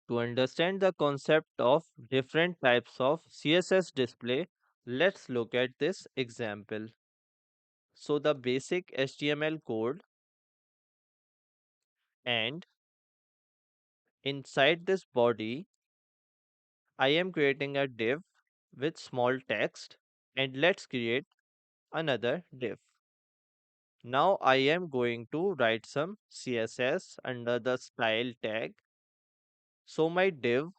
To understand the concept of different types of CSS display, let's look at this example. So the basic HTML code, and inside this body I am creating a div with small text, and let's create another div. Now I am going to write some CSS under the style tag. So my div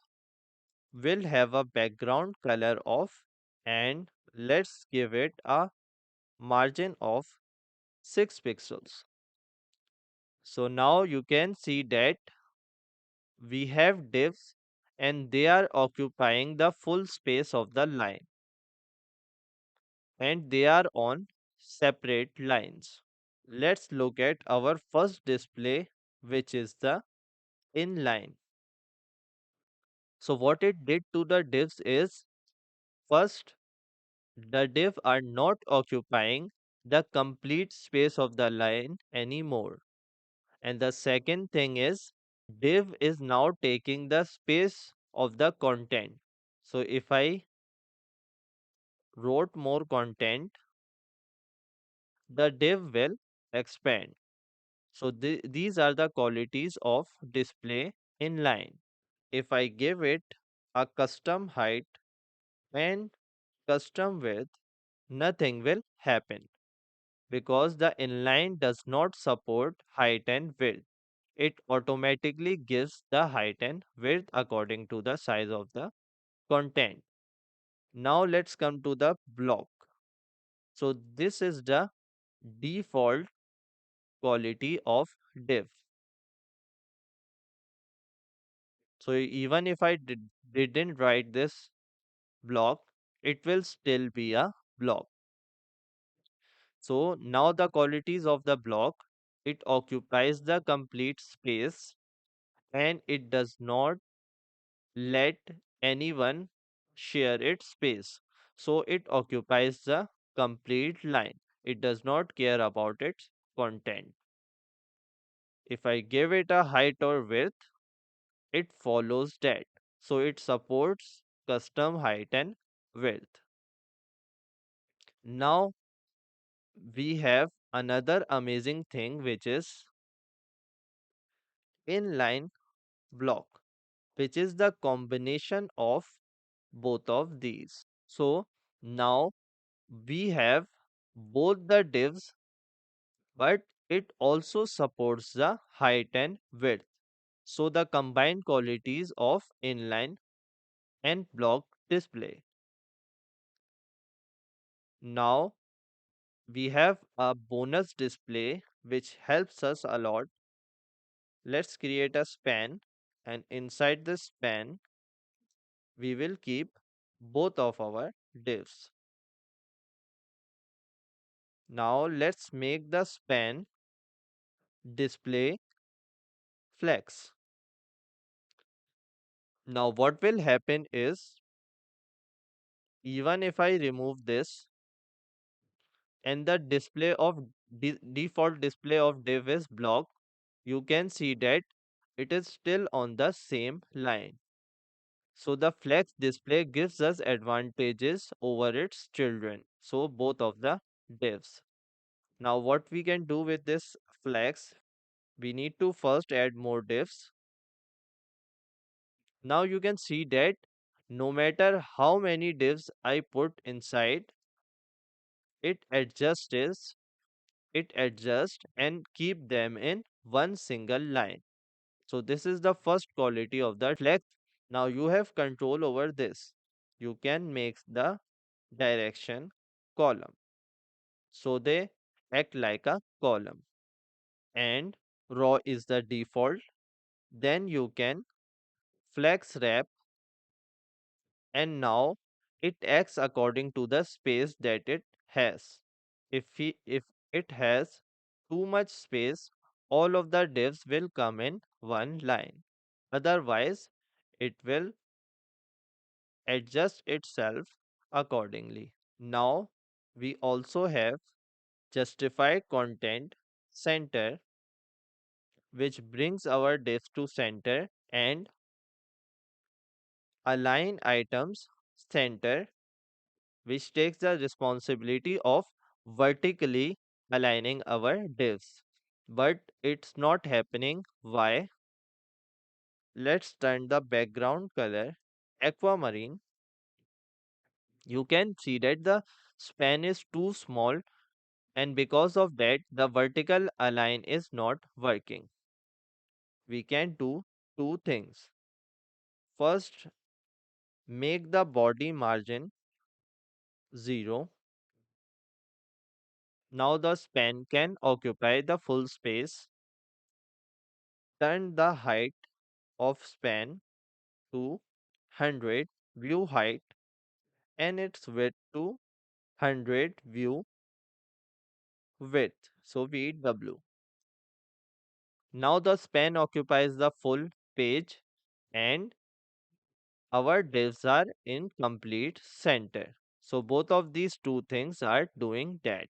will have a background color of, and let's give it a margin of 6 pixels. So now you can see that we have divs and they are occupying the full space of the line, and they are on separate lines. Let's look at our first display, which is the inline. So what it did to the divs is, first, the div are not occupying the complete space of the line anymore. And the second thing is, div is now taking the space of the content. So if I wrote more content, the div will expand. So these are the qualities of display inline. If I give it a custom height and custom width, nothing will happen because the inline does not support height and width. It automatically gives the height and width according to the size of the content. Now let's come to the block. So this is the default quality of div. So even if I didn't write this block, it will still be a block. So now the qualities of the block, it occupies the complete space and it does not let anyone share its space. So it occupies the complete line. It does not care about its content. If I give it a height or width, it follows that. So it supports custom height and width. Now we have another amazing thing, which is inline block, which is the combination of both of these. So now we have both the divs, but it also supports the height and width. So the combined qualities of inline and block display. Now we have a bonus display which helps us a lot. Let's create a span, and inside the span we will keep both of our divs. Now let's make the span display flex. Now what will happen is, even if I remove this and the display of default display of div is block, you can see that it is still on the same line. So the flex display gives us advantages over its children. So both of the divs. Now what we can do with this flex, we need to first add more divs. Now you can see that no matter how many divs I put inside, it adjusts and keep them in one single line. So this is the first quality of the flex. Now you have control over this. You can make the direction column. So they act like a column, and raw is the default. Then you can flex wrap, and now it acts according to the space that it has. If it has too much space, all of the divs will come in one line. Otherwise, it will adjust itself accordingly. Now, we also have justify content center, which brings our div to center, and align items center, which takes the responsibility of vertically aligning our divs. But it's not happening. Why? Let's turn the background color aquamarine. You can see that the span is too small, and because of that the vertical align is not working. We can do two things. First, make the body margin 0. Now the span can occupy the full space. Turn the height of span to 100 view height and its width to 100 view width, so VW. Now the span occupies the full page and our divs are in complete center. So both of these two things are doing that.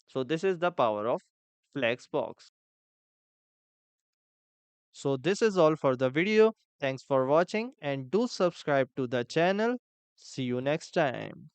So this is the power of Flexbox. So this is all for the video. Thanks for watching and do subscribe to the channel. See you next time.